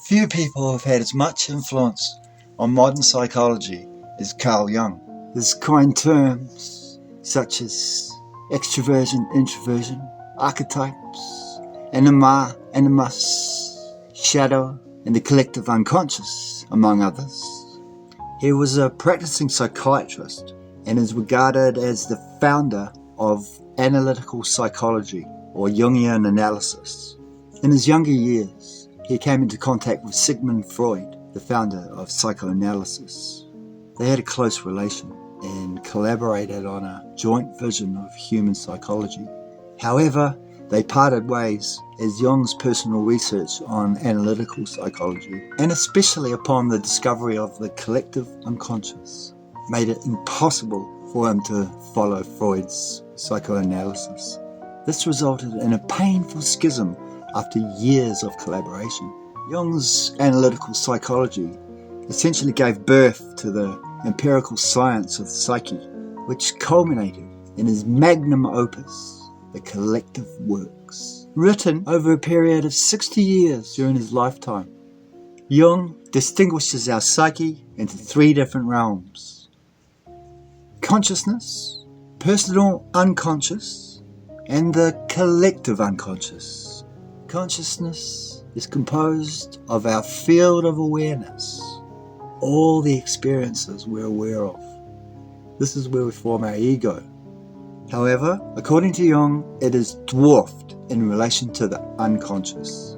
Few people have had as much influence on modern psychology as Carl Jung. He's coined terms such as extroversion, introversion, archetypes, anima, animus, shadow, and the collective unconscious, among others. He was a practicing psychiatrist and is regarded as the founder of analytical psychology or Jungian analysis. In his younger years, he came into contact with Sigmund Freud, the founder of psychoanalysis. They had a close relation and collaborated on a joint vision of human psychology. However, they parted ways as Jung's personal research on analytical psychology, and especially upon the discovery of the collective unconscious, made it impossible for him to follow Freud's psychoanalysis. This resulted in a painful schism after years of collaboration. Jung's analytical psychology essentially gave birth to the empirical science of the psyche, which culminated in his magnum opus, the collective works, written over a period of 60 years during his lifetime. Jung distinguishes our psyche into three different realms: consciousness, personal unconscious, and the collective unconscious. Consciousness is composed of our field of awareness, all the experiences we're aware of. This is where we form our ego. However, according to Jung, it is dwarfed in relation to the unconscious.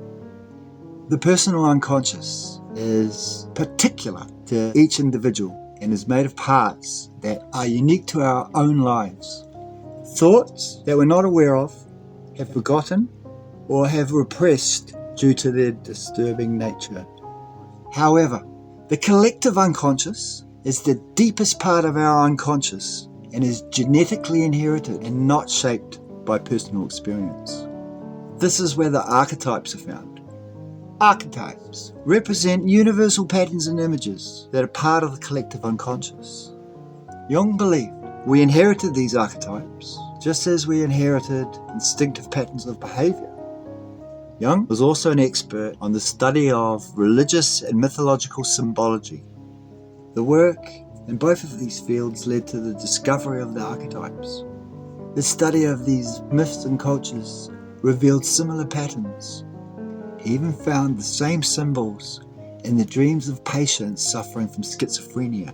The personal unconscious is particular to each individual and is made of parts that are unique to our own lives. Thoughts that we're not aware of, have forgotten, or have repressed due to their disturbing nature. However, the collective unconscious is the deepest part of our unconscious and is genetically inherited and not shaped by personal experience. This is where the archetypes are found. Archetypes represent universal patterns and images that are part of the collective unconscious. Jung believed we inherited these archetypes just as we inherited instinctive patterns of behavior. Jung was also an expert on the study of religious and mythological symbology. The work in both of these fields led to the discovery of the archetypes. The study of these myths and cultures revealed similar patterns. He even found the same symbols in the dreams of patients suffering from schizophrenia,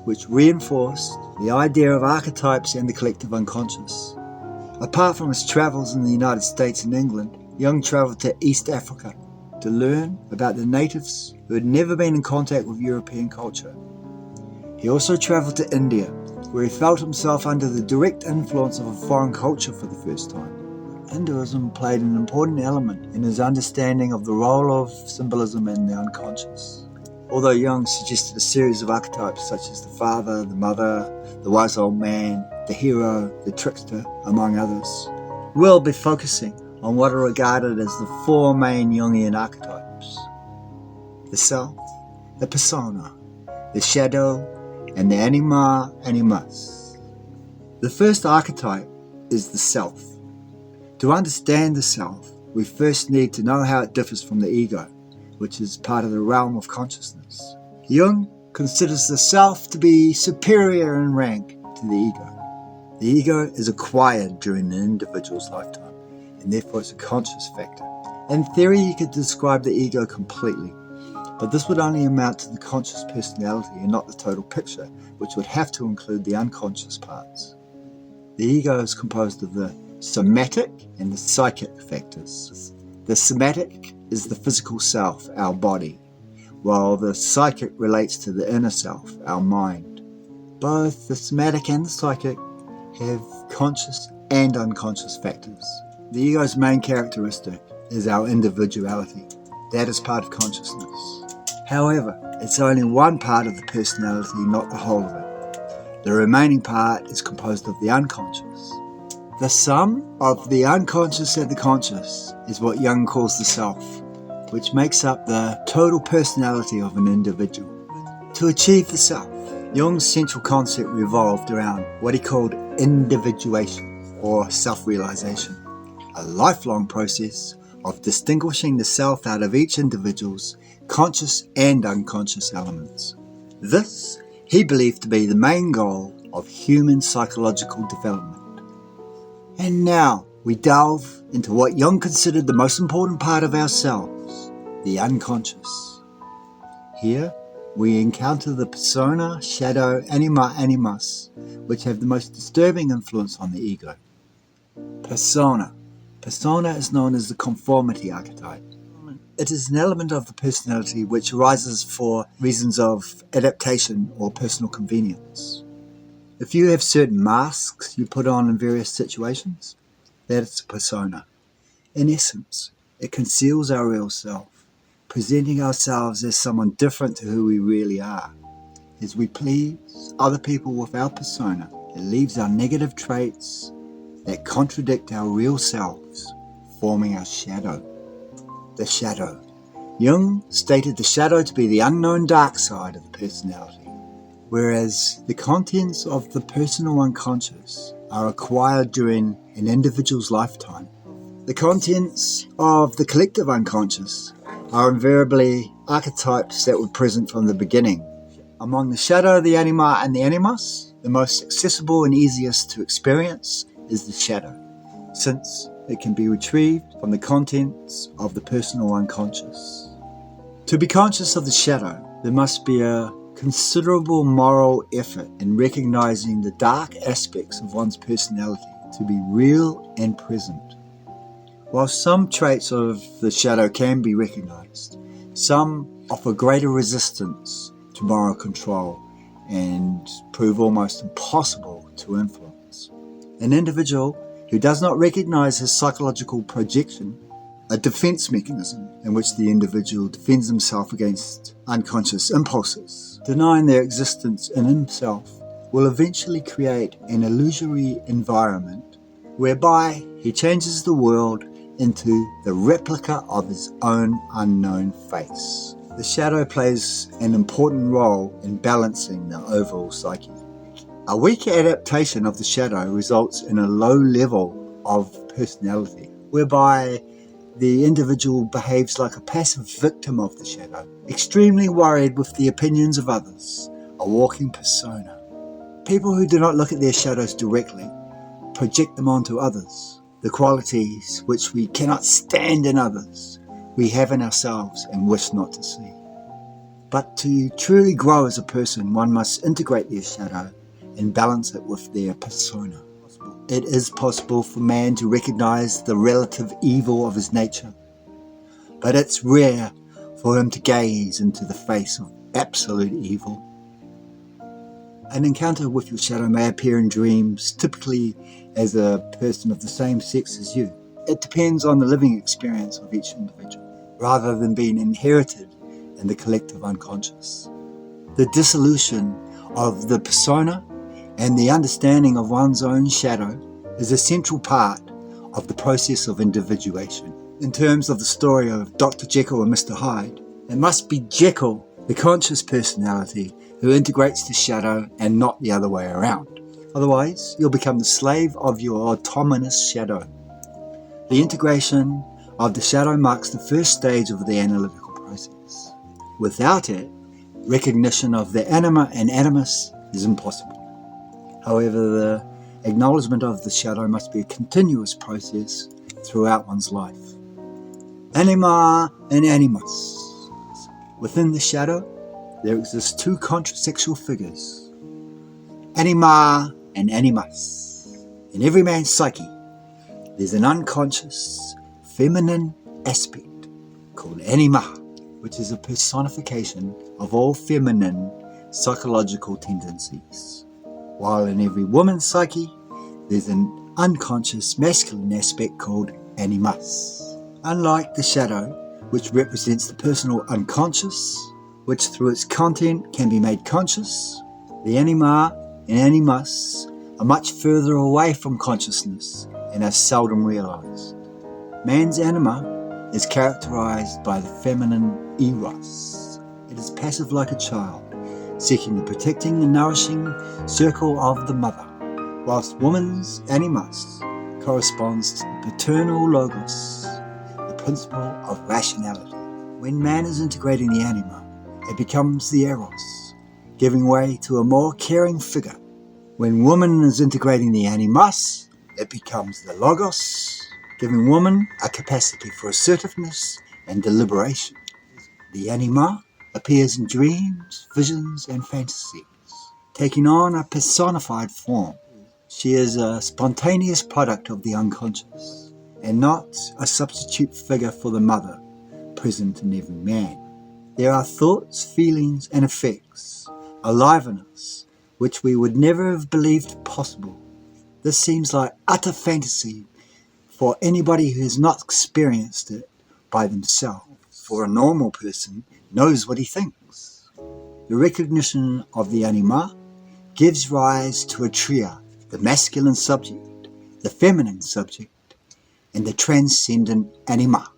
which reinforced the idea of archetypes and the collective unconscious. Apart from his travels in the United States and England, Jung travelled to East Africa to learn about the natives who had never been in contact with European culture. He also travelled to India, where he felt himself under the direct influence of a foreign culture for the first time. Hinduism played an important element in his understanding of the role of symbolism in the unconscious. Although Jung suggested a series of archetypes such as the father, the mother, the wise old man, the hero, the trickster, among others, we'll be focusing on what are regarded as the four main Jungian archetypes: the self, the persona, the shadow, and the anima, animus. The first archetype is the self. To understand the self, we first need to know how it differs from the ego, which is part of the realm of consciousness. Jung considers the self to be superior in rank to the ego. The ego is acquired during an individual's lifetime, and therefore it's a conscious factor. In theory, you could describe the ego completely, but this would only amount to the conscious personality and not the total picture, which would have to include the unconscious parts. The ego is composed of the somatic and the psychic factors. The somatic is the physical self, our body, while the psychic relates to the inner self, our mind. Both the somatic and the psychic have conscious and unconscious factors. The ego's main characteristic is our individuality. That is part of consciousness. However, it's only one part of the personality, not the whole of it. The remaining part is composed of the unconscious. The sum of the unconscious and the conscious is what Jung calls the self, which makes up the total personality of an individual. To achieve the self, Jung's central concept revolved around what he called individuation or self-realization, a lifelong process of distinguishing the self out of each individual's conscious and unconscious elements. This he believed to be the main goal of human psychological development. And now we delve into what Jung considered the most important part of ourselves, the unconscious. Here we encounter the persona, shadow, anima, animus, which have the most disturbing influence on the ego. Persona. Persona is known as the conformity archetype. It is an element of the personality which arises for reasons of adaptation or personal convenience. If you have certain masks you put on in various situations, that is a persona. In essence, it conceals our real self, presenting ourselves as someone different to who we really are. As we please other people with our persona, it leaves our negative traits that contradict our real selves, forming our shadow. The shadow. Jung stated the shadow to be the unknown dark side of the personality, whereas the contents of the personal unconscious are acquired during an individual's lifetime. The contents of the collective unconscious are invariably archetypes that were present from the beginning. Among the shadow, the anima, and the animus, the most accessible and easiest to experience is the shadow, since it can be retrieved from the contents of the personal unconscious. To be conscious of the shadow, there must be a considerable moral effort in recognizing the dark aspects of one's personality to be real and present. While some traits of the shadow can be recognized, some offer greater resistance to moral control and prove almost impossible to influence. An individual who does not recognize his psychological projection, a defense mechanism in which the individual defends himself against unconscious impulses, denying their existence in himself, will eventually create an illusory environment whereby he changes the world into the replica of his own unknown face. The shadow plays an important role in balancing the overall psyche. A weak adaptation of the shadow results in a low level of personality, whereby the individual behaves like a passive victim of the shadow, extremely worried with the opinions of others, a walking persona. People who do not look at their shadows directly project them onto others. The qualities which we cannot stand in others, we have in ourselves and wish not to see. But to truly grow as a person, one must integrate their shadow and balance it with their persona. It is possible for man to recognize the relative evil of his nature, but it's rare for him to gaze into the face of absolute evil. An encounter with your shadow may appear in dreams, typically as a person of the same sex as you. It depends on the living experience of each individual, rather than being inherited in the collective unconscious. The dissolution of the persona and the understanding of one's own shadow is a central part of the process of individuation. In terms of the story of Dr. Jekyll and Mr. Hyde, it must be Jekyll, the conscious personality, who integrates the shadow and not the other way around. Otherwise, you'll become the slave of your autonomous shadow. The integration of the shadow marks the first stage of the analytical process. Without it, recognition of the anima and animus is impossible. However, the acknowledgement of the shadow must be a continuous process throughout one's life. Anima and animus. Within the shadow, there exist two contrasexual figures, anima and animus. In every man's psyche, there's an unconscious, feminine aspect called anima, which is a personification of all feminine psychological tendencies. While in every woman's psyche, there's an unconscious masculine aspect called animus. Unlike the shadow, which represents the personal unconscious, which through its content can be made conscious, the anima and animus are much further away from consciousness and are seldom realized. Man's anima is characterized by the feminine eros. It is passive like a child, seeking the protecting and nourishing circle of the mother, whilst woman's animus corresponds to the paternal logos, the principle of rationality. When man is integrating the Anima, it becomes the Eros, giving way to a more caring figure. When woman is integrating the Animus, it becomes the Logos, giving woman a capacity for assertiveness and deliberation. The Anima appears in dreams, visions, and fantasies, taking on a personified form. She is a spontaneous product of the unconscious, and not a substitute figure for the mother present in every man. There are thoughts, feelings, and effects alive in us which we would never have believed possible. This seems like utter fantasy for anybody who has not experienced it by themselves. For a normal person knows what he thinks. The recognition of the Anima gives rise to a tria, the masculine subject, the feminine subject, and the transcendent Anima.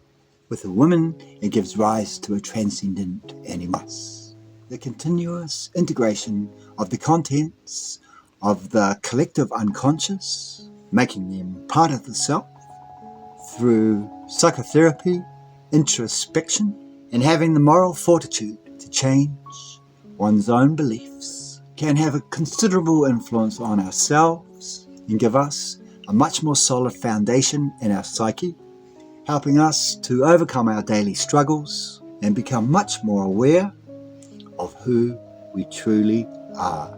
With a woman, it gives rise to a transcendent Animus. The continuous integration of the contents of the collective unconscious, making them part of the self, through psychotherapy, introspection, and having the moral fortitude to change one's own beliefs, can have a considerable influence on ourselves and give us a much more solid foundation in our psyche, helping us to overcome our daily struggles and become much more aware of who we truly are.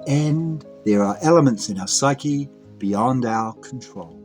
And there are elements in our psyche beyond our control.